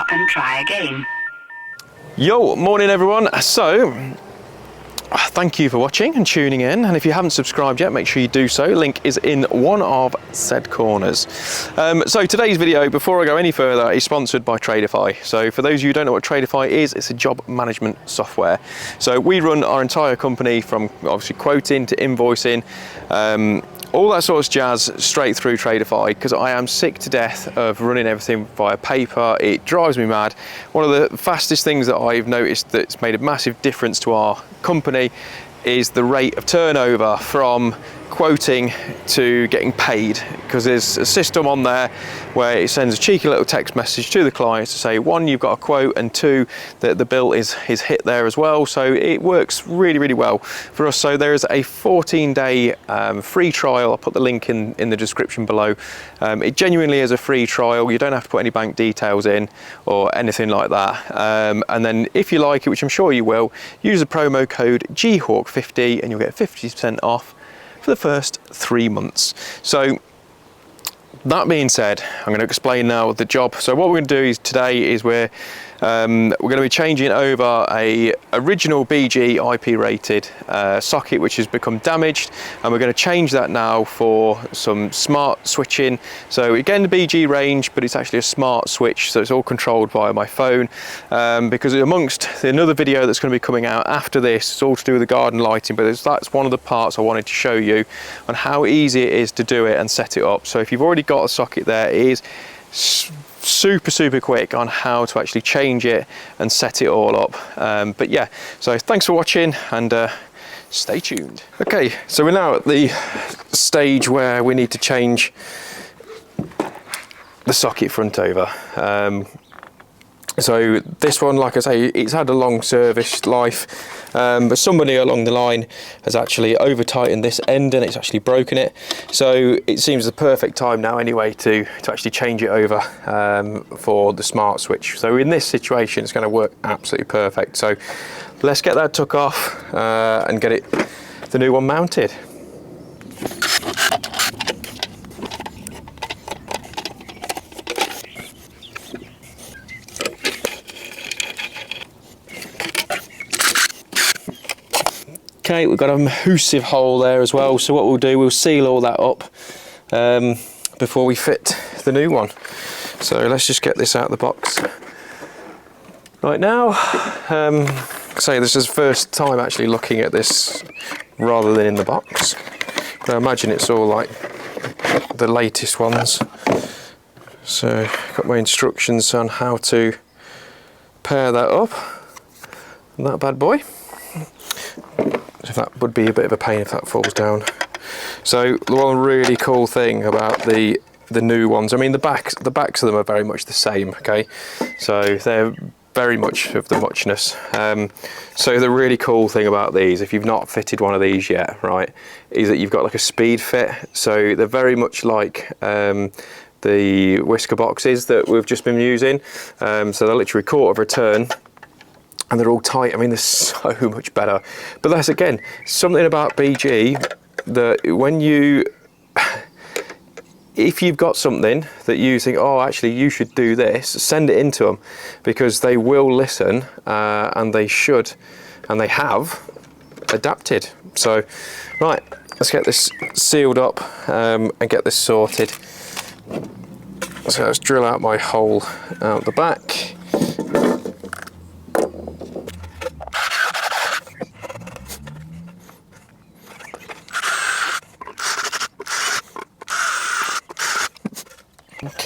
stop and try again. Yo, morning everyone. So, thank you for watching and tuning in, and if you haven't subscribed yet, make sure you do so. Link is in one of said corners. So today's video, before I go any further, is sponsored by Tradeify. So for those of you who don't know what Tradeify is, it's a job management software. So we run our entire company from obviously quoting to invoicing, all that sort of jazz straight through Tradeify, because I am sick to death of running everything via paper. It drives me mad. One of the fastest things that I've noticed that's made a massive difference to our company is the rate of turnover from quoting to getting paid, because there's a system on there where it sends a cheeky little text message to the clients to say, one, you've got a quote, and two, that the bill is hit there as well. So it works really, really well for us. So there is a 14-day free trial. I'll put the link in the description below. It genuinely is a free trial. You don't have to put any bank details in or anything like that. And then if you like it, which I'm sure you will, use the promo code GHAWK50 and you'll get 50% off for the first 3 months. So that being said, I'm going to explain now the job. So what we're going to do is today is we're going to be changing over a original BG IP rated socket which has become damaged, and we're going to change that now for some smart switching. So again, the BG range, but it's actually a smart switch, so it's all controlled via my phone, because amongst another video that's going to be coming out after this, it's all to do with the garden lighting, but that's one of the parts I wanted to show you on how easy it is to do it and set it up. So if you've already got a socket there, it is super quick on how to actually change it and set it all up. But yeah, so thanks for watching, and stay tuned. Okay, so we're now at the stage where we need to change the socket front over. So this one, like I say, it's had a long service life, but somebody along the line has actually over tightened this end and it's actually broken it. So it seems the perfect time now anyway to actually change it over for the smart switch. So in this situation, it's going to work absolutely perfect. So let's get that took off and get the new one mounted. Okay, we've got a massive hole there as well, so what we'll do, we'll seal all that up before we fit the new one. So let's just get this out of the box right now. So this is the first time actually looking at this rather than in the box, but I imagine it's all like the latest ones. So I've got my instructions on how to pair that up, and that bad boy. That would be a bit of a pain if that falls down. So the one really cool thing about the new ones, I mean the backs of them are very much the same, okay? So they're very much of the muchness. So the really cool thing about these, if you've not fitted one of these yet, right, is that you've got like a speed fit. So they're very much like the whisker boxes that we've just been using. So they're literally quarter of a turn, and they're all tight. I mean, they're so much better. But that's, again, something about BG that when you, if you've got something that you think, oh, actually you should do this, send it into them, because they will listen, and they should, and they have adapted. So, right, let's get this sealed up and get this sorted. So let's drill out my hole out the back.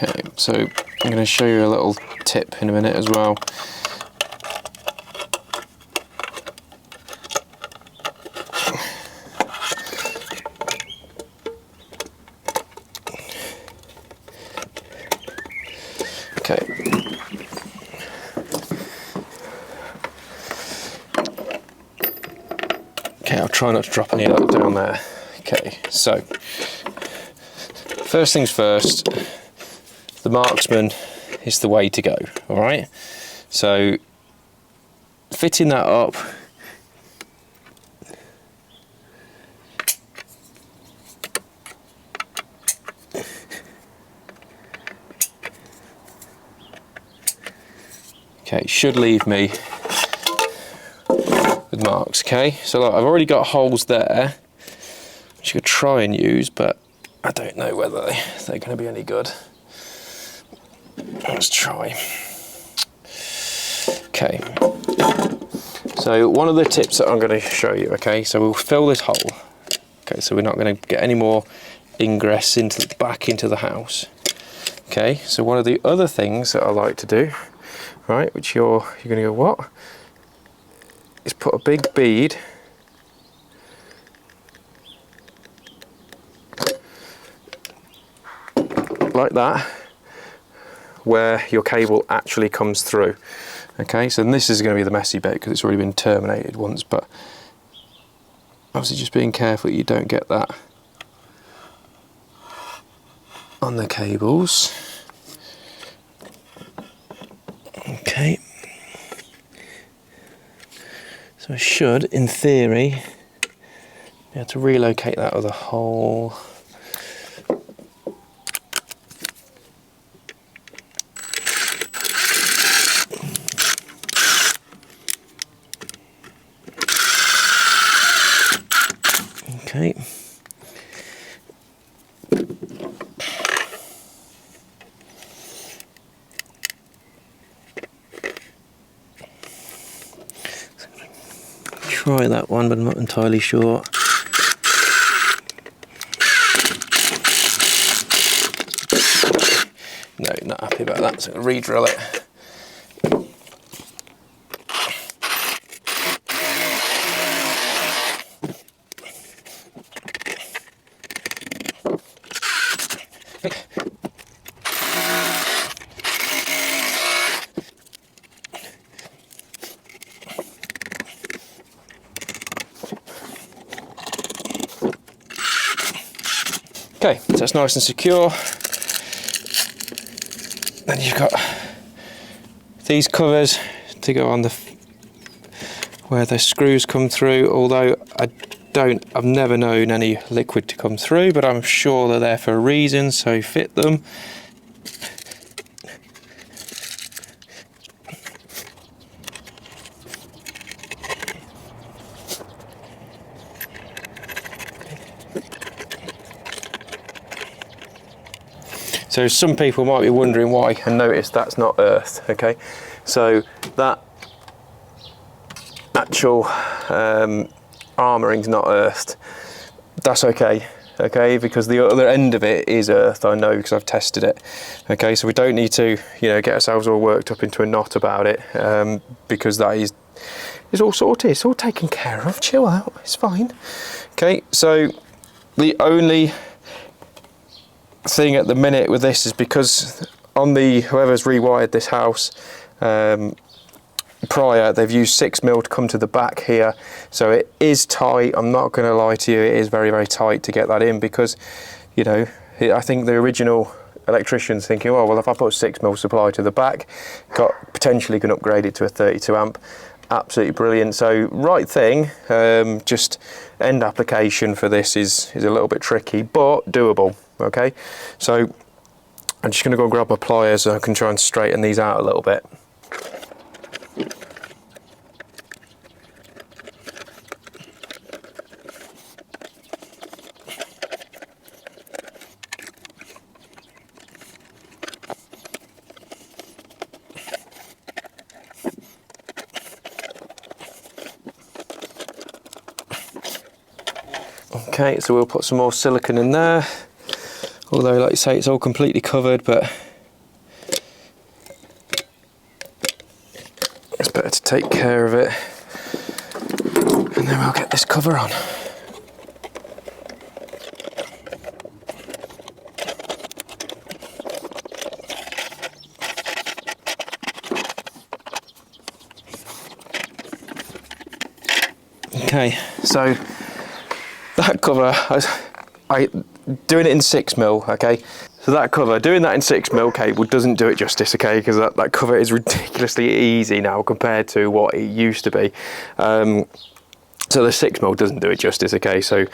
Okay, so I'm going to show you a little tip in a minute as well. Okay. Okay, I'll try not to drop any of that down there. Okay, so first things first, the Marksman is the way to go, all right? So fitting that up, Okay, it should leave me with marks. Okay, so look, I've already got holes there, which I could try and use, but I don't know whether they're going to be any good. Let's try. Okay, so one of the tips that I'm going to show you, okay, so we'll fill this hole. Okay, so we're not going to get any more ingress back into the house. Okay, so one of the other things that I like to do, right, which you're going to go, what? Is put a big bead like that, where your cable actually comes through. Okay, so this is going to be the messy bit because it's already been terminated once, but obviously just being careful that you don't get that on the cables. Okay, so I should, in theory, be able to relocate that other hole. Okay. Try that one, but I'm not entirely sure. No, not happy about that, so I'm going to re-drill it. Okay, so it's nice and secure. Then you've got these covers to go on where the screws come through, although I've never known any liquid to come through, but I'm sure they're there for a reason, so fit them. So some people might be wondering why, and notice that's not earthed, okay? So that actual armouring's not earthed. That's okay, because the other end of it is earthed, I know, because I've tested it. Okay, so we don't need to, get ourselves all worked up into a knot about it, because that is all sorted, it's all taken care of, chill out, it's fine. Okay, so the only thing at the minute with this is because on whoever's rewired this house prior, they've used 6mm to come to the back here, so it is tight. I'm not going to lie to you, it is very, very tight to get that in, because I think the original electrician's thinking, oh well, if I put a 6mm supply to the back, potentially can upgrade it to a 32 amp. Absolutely brilliant. So right thing, just end application for this is a little bit tricky, but doable. Okay, so I'm just going to go grab my pliers so I can try and straighten these out a little bit. Okay, so we'll put some more silicone in there. Although, like you say, it's all completely covered, but it's better to take care of it. And then we'll get this cover on. Okay, so that cover, doing it in 6mm, okay? So that cover, doing that in 6mm cable doesn't do it justice, okay? Because that cover is ridiculously easy now compared to what it used to be. So the 6mm doesn't do it justice, okay? So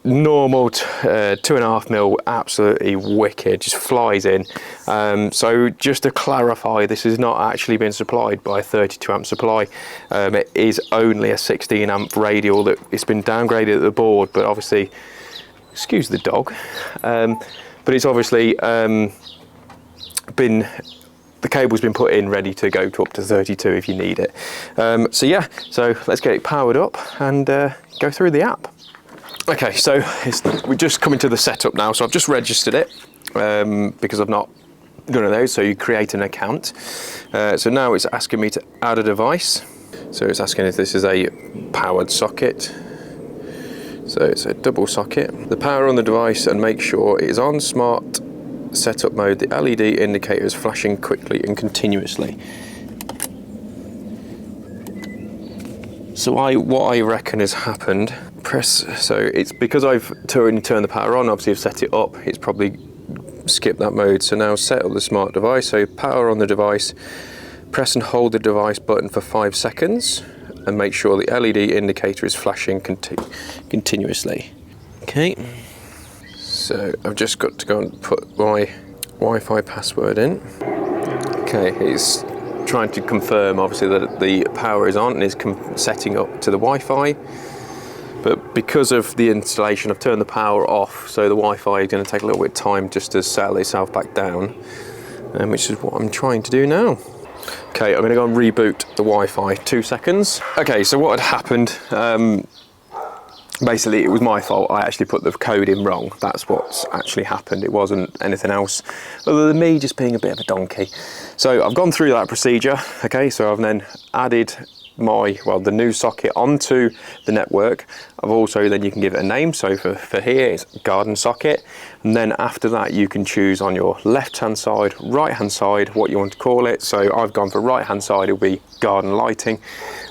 normal 2.5mm, absolutely wicked, just flies in. So just to clarify, this has not actually been supplied by a 32 amp supply. It is only a 16 amp radial that it's been downgraded at the board, but obviously, excuse the dog, but it's obviously the cable's been put in ready to go to up to 32 if you need it. So yeah, so let's get it powered up and go through the app. Okay, so we're just coming to the setup now. So I've just registered it because I've not done of those. So you create an account. So now it's asking me to add a device. So it's asking if this is a powered socket. So it's a double socket. The power on the device and make sure it is on smart setup mode. The LED indicator is flashing quickly and continuously. So what I reckon has happened, so it's because I've turned the power on, obviously I've set it up, it's probably skipped that mode. So now set up the smart device, so power on the device, press and hold the device button for 5 seconds and make sure the LED indicator is flashing continuously. Okay. So I've just got to go and put my Wi-Fi password in. Okay, it's trying to confirm obviously that the power is on and is setting up to the Wi-Fi. But because of the installation, I've turned the power off, so the Wi-Fi is going to take a little bit of time just to settle itself back down, which is what I'm trying to do now. Okay, I'm going to go and reboot the Wi-Fi. 2 seconds. Okay, so what had happened, basically it was my fault. I actually put the code in wrong. That's what's actually happened. It wasn't anything else other than me just being a bit of a donkey. So I've gone through that procedure. Okay, so I've then added the new socket onto the network. I've also, then you can give it a name. So for here it's garden socket. And then after that you can choose on your left hand side, right hand side, what you want to call it. So I've gone for right hand side, it'll be garden lighting.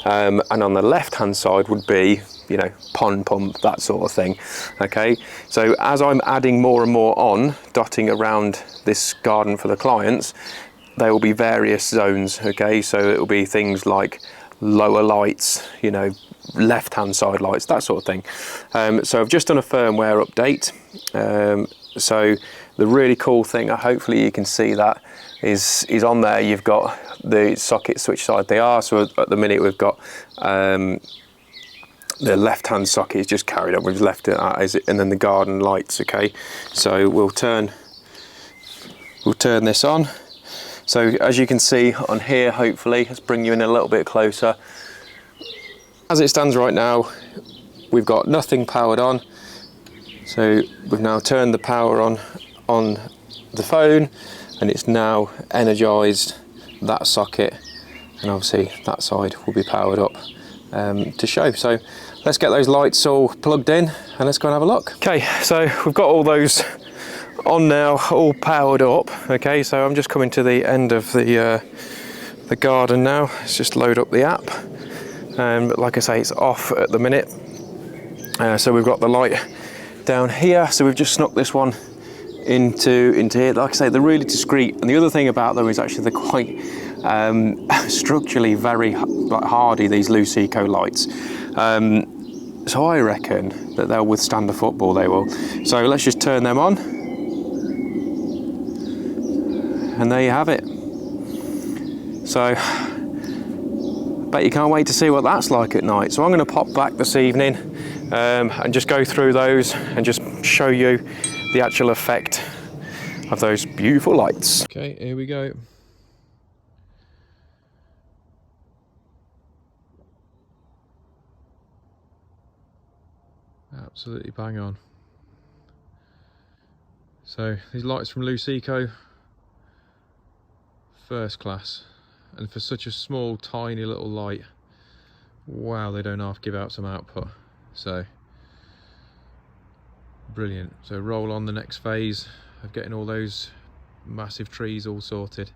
And on the left hand side would be, you know, pond pump, that sort of thing. Okay, so as I'm adding more and more on, dotting around this garden for the clients, there will be various zones. Okay, so it will be things like lower lights, you know, left hand side lights, that sort of thing. So I've just done a firmware update. So the really cool thing, hopefully you can see that, is on there you've got the socket switch side they are. So at the minute we've got the left hand socket is just carried on, we've left it as it, and then the garden lights. Okay, so we'll turn this on. So as you can see on here, hopefully, let's bring you in a little bit closer. As it stands right now, we've got nothing powered on. So we've now turned the power on the phone and it's now energized that socket, and obviously that side will be powered up to show. So let's get those lights all plugged in and let's go and have a look. Okay, so we've got all those on now, all powered up. Okay, so I'm just coming to the end of the garden now. Let's just load up the app. But like I say, it's off at the minute. So we've got the light down here. So we've just snuck this one into here. Like I say, they're really discreet. And the other thing about them is actually they're quite structurally very hardy, these Luceco lights. So I reckon that they'll withstand the football, they will. So let's just turn them on. And there you have it. So, bet you can't wait to see what that's like at night. So I'm going to pop back this evening and just go through those and just show you the actual effect of those beautiful lights. Okay, here we go. Absolutely bang on. So these lights from Luceco, first class, and for such a small tiny little light, wow, they don't half give out some output. So brilliant. So roll on the next phase of getting all those massive trees all sorted.